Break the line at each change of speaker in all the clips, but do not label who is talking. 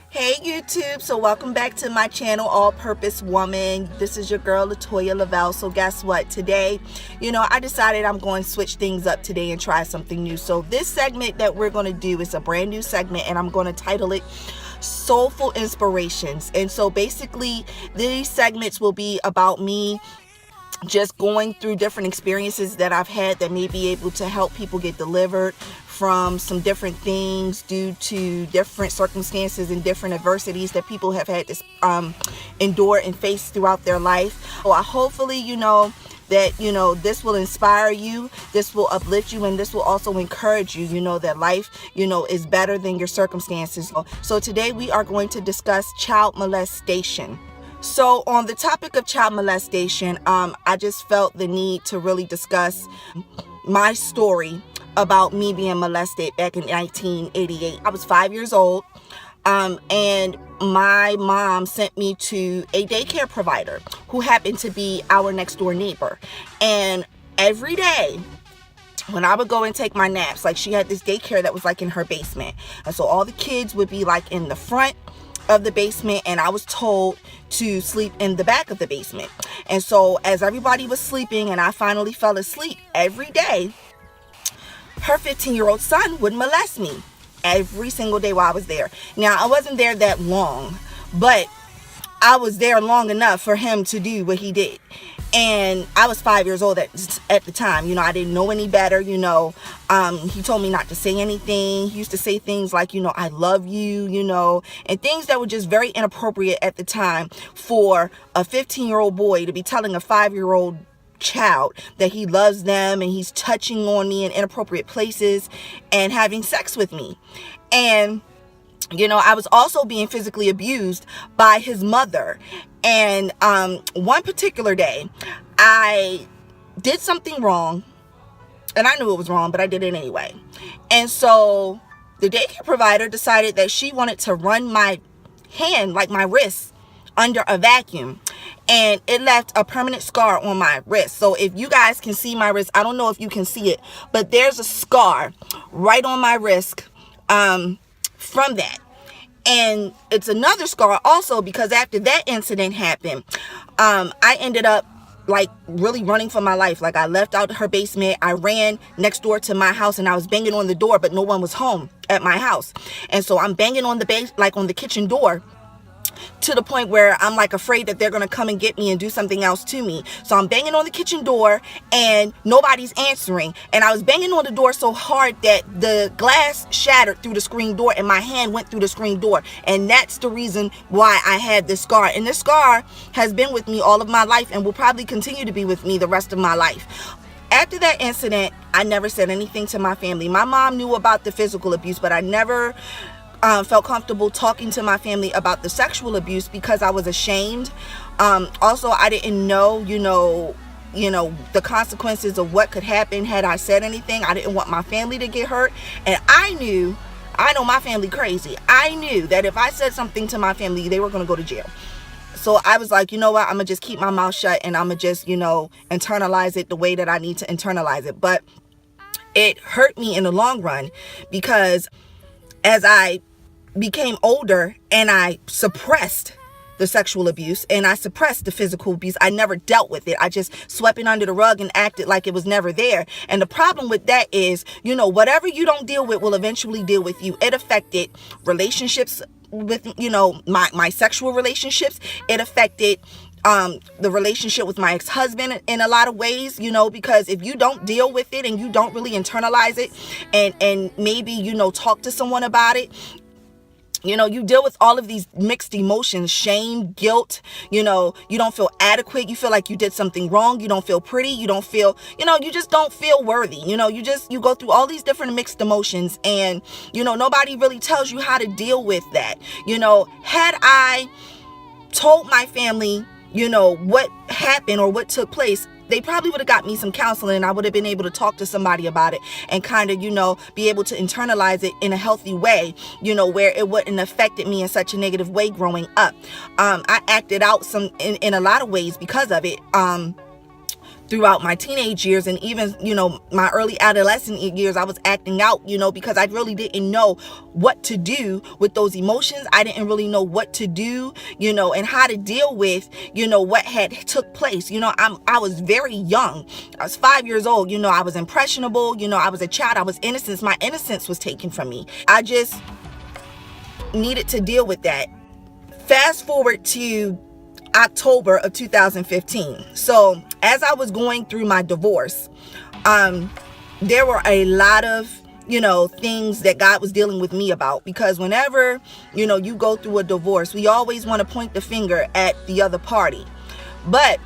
Hey YouTube, so welcome back to my channel, All Purpose Woman. This is your girl Latoya Lavelle. So guess what, today I decided I'm going to switch things up today and try something new. So this segment that we're going to do is a brand new segment, and I'm going to title it Soulful Inspirations. And so basically these segments will be about me just going through different experiences that I've had that may be able to help people get delivered from some different things due to different circumstances and different adversities that people have had to endure and face throughout their life. So hopefully that this will inspire you, this will uplift you, and this will also encourage you, that life is better than your circumstances. So today we are going to discuss child molestation. So on the topic of child molestation, I just felt the need to really discuss my story about me being molested back in 1988. I was 5 years old, and my mom sent me to a daycare provider who happened to be our next door neighbor. And every day when I would go and take my naps, like, she had this daycare that was like in her basement, and so all the kids would be like in the front of the basement, and I was told to sleep in the back of the basement. And so as everybody was sleeping and I finally fell asleep, every day her 15-year-old son would molest me every single day while I was there. Now, I wasn't there that long, but I was there long enough for him to do what he did. And I was 5 years old at the time. I didn't know any better. He told me not to say anything. He used to say things like, I love you, and things that were just very inappropriate at the time for a 15-year-old boy to be telling a 5-year-old child that he loves them, and he's touching on me in inappropriate places and having sex with me. And I was also being physically abused by his mother. And one particular day, I did something wrong, and I knew it was wrong, but I did it anyway. And so the daycare provider decided that she wanted to run my hand, like my wrist, under a vacuum, and it left a permanent scar on my wrist. So if you guys can see my wrist, I don't know if you can see it, but there's a scar right on my wrist from that. And it's another scar also because after that incident happened, I ended up like really running for my life. Like, I left out her basement, I ran next door to my house, and I was banging on the door, but no one was home at my house. And so I'm banging on on the kitchen door, to the point where I'm like afraid that they're gonna come and get me and do something else to me. So I'm banging on the kitchen door and nobody's answering, and I was banging on the door so hard that the glass shattered through the screen door and my hand went through the screen door. And that's the reason why I had this scar, and this scar has been with me all of my life and will probably continue to be with me the rest of my life. After that incident, I never said anything to my family. My mom knew about the physical abuse, but I never felt comfortable talking to my family about the sexual abuse because I was ashamed. Also, I didn't know, the consequences of what could happen had I said anything. I didn't want my family to get hurt, and I know my family crazy. I knew that if I said something to my family, they were going to go to jail. So I was like, you know what, I'm going to just keep my mouth shut, and I'm going to just, internalize it the way that I need to internalize it. But it hurt me in the long run, because as I became older and I suppressed the sexual abuse and I suppressed the physical abuse, I never dealt with it. I just swept it under the rug and acted like it was never there. And the problem with that is, whatever you don't deal with will eventually deal with you. It affected relationships with, my sexual relationships. It affected the relationship with my ex-husband in a lot of ways, because if you don't deal with it and you don't really internalize it and maybe, talk to someone about it, you deal with all of these mixed emotions, shame, guilt, you don't feel adequate. You feel like you did something wrong. You don't feel pretty. You don't feel, you just don't feel worthy. You go through all these different mixed emotions, and, nobody really tells you how to deal with that. Had I told my family, what happened or what took place, they probably would have got me some counseling, and I would have been able to talk to somebody about it and kind of, be able to internalize it in a healthy way, where it wouldn't affected me in such a negative way growing up. I acted out in a lot of ways because of it. throughout my teenage years, and even, my early adolescent years, I was acting out, because I really didn't know what to do with those emotions. I didn't really know what to do, and how to deal with, what had took place. I was very young. I was 5 years old. I was impressionable. I was a child. I was innocent. My innocence was taken from me. I just needed to deal with that. Fast forward to October of 2015. So as I was going through my divorce, there were a lot of things that God was dealing with me about, because whenever you go through a divorce, we always want to point the finger at the other party. But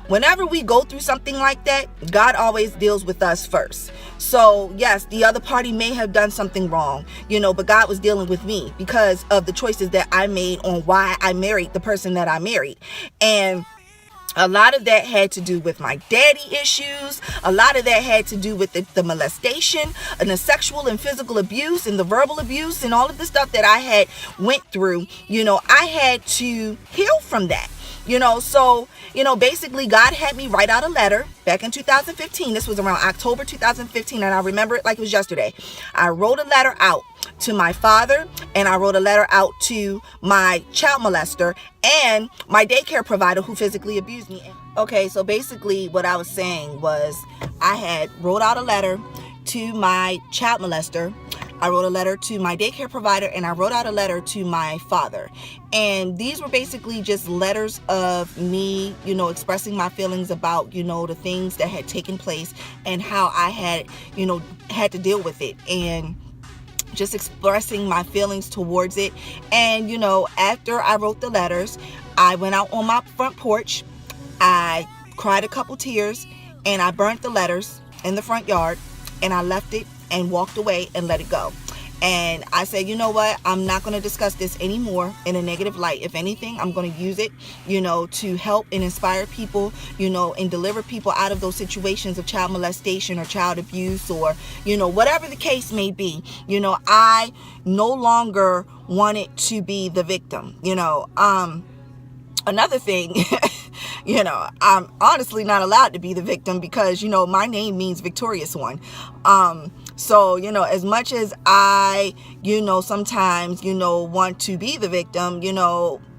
whenever we go through something like that, God always deals with us first. So yes, the other party may have done something wrong, but God was dealing with me because of the choices that I made on why I married the person that I married. And a lot of that had to do with my daddy issues. A lot of that had to do with the molestation and the sexual and physical abuse and the verbal abuse and all of the stuff that I had went through. I had to heal from that. So, basically God had me write out a letter back in 2015. This was around October 2015, and I remember it like it was yesterday. I wrote a letter out to my father, and I wrote a letter out to my child molester and my daycare provider who physically abused me. Okay, so basically what I was saying was I had wrote out a letter to my child molester, I wrote a letter to my daycare provider, and I wrote out a letter to my father. And these were basically just letters of me, expressing my feelings about, the things that had taken place and how I had, had to deal with it, and just expressing my feelings towards it. And, after I wrote the letters, I went out on my front porch, I cried a couple tears, and I burnt the letters in the front yard, and I left it and walked away and let it go. And I said, you know what, I'm not going to discuss this anymore in a negative light. If anything, I'm going to use it, to help and inspire people, and deliver people out of those situations of child molestation or child abuse, or, whatever the case may be. I no longer wanted to be the victim. Another thing, I'm honestly not allowed to be the victim because, my name means victorious one. So, as much as I, sometimes, want to be the victim,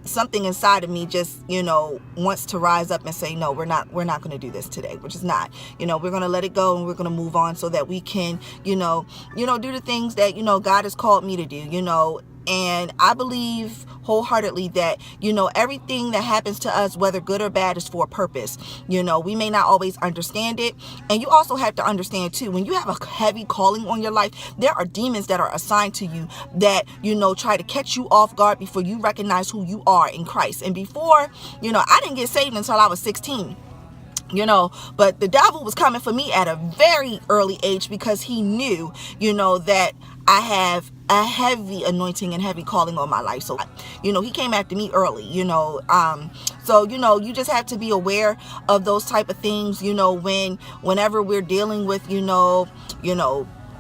something inside of me just, wants to rise up and say, no, we're not going to do this today. We're just not, we're going to let it go, and we're going to move on so that we can, do the things that, God has called me to do, and I believe wholeheartedly that, everything that happens to us, whether good or bad, is for a purpose. We may not always understand it. And you also have to understand too, when you have a heavy calling on your life, there are demons that are assigned to you that, try to catch you off guard before you recognize who you are in Christ. And before, I didn't get saved until I was 16. But the devil was coming for me at a very early age because he knew, that I have a heavy anointing and heavy calling on my life. So, he came after me early, so, you just have to be aware of those type of things, whenever we're dealing with,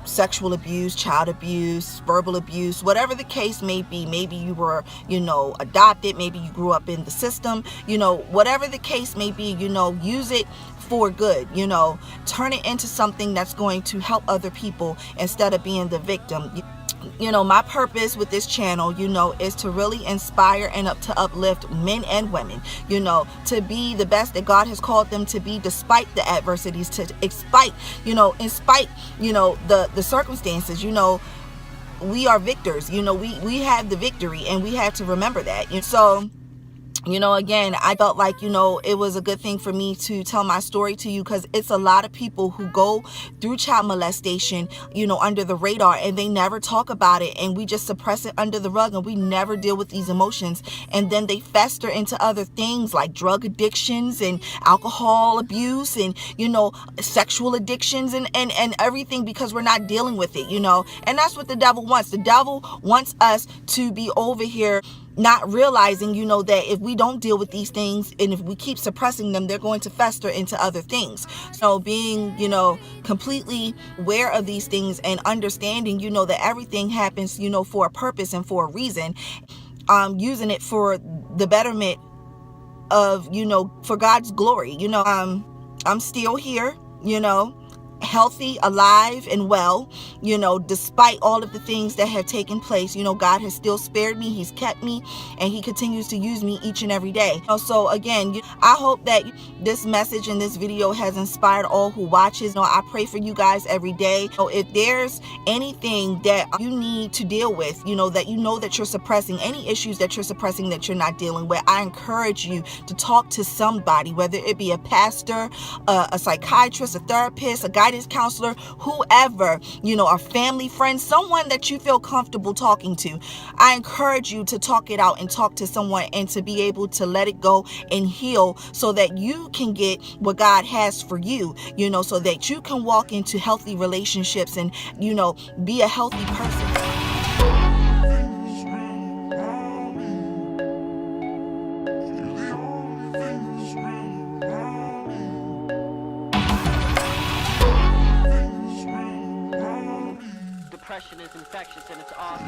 sexual abuse, child abuse, verbal abuse, whatever the case may be. Maybe you were, adopted. Maybe you grew up in the system, whatever the case may be, use it for good, turn it into something that's going to help other people instead of being the victim. My purpose with this channel, is to really inspire and to uplift men and women, to be the best that God has called them to be, despite the adversities, in spite, the circumstances. We are victors. We have the victory, and we have to remember that. So, again, I felt like, it was a good thing for me to tell my story to you, because it's a lot of people who go through child molestation, under the radar, and they never talk about it, and we just suppress it under the rug, and we never deal with these emotions, and then they fester into other things like drug addictions and alcohol abuse and, sexual addictions and everything, because we're not dealing with it, and that's what the devil wants. The devil wants us to be over here not realizing, that if we don't deal with these things and if we keep suppressing them, they're going to fester into other things. So being, completely aware of these things and understanding, that everything happens, for a purpose and for a reason, using it for the betterment of, for God's glory. I'm still here, you know, healthy, alive, and well, you know, despite all of the things that have taken place. You know, God has still spared me, he's kept me, and he continues to use me each and every day. So again, I hope that this message and this video has inspired all who watches. You know, I pray for you guys every day. So if there's anything that you need to deal with, you know that you're suppressing, any issues that you're suppressing that you're not dealing with, I encourage you to talk to somebody, whether it be a pastor, a psychiatrist, a therapist, a guidance counselor, whoever, you know, a family friend, someone that you feel comfortable talking to. I encourage you to talk it out and talk to someone and to be able to let it go and heal so that you can get what God has for you, you know, so that you can walk into healthy relationships and, you know, be a healthy person.
Depression is infectious and it's awesome.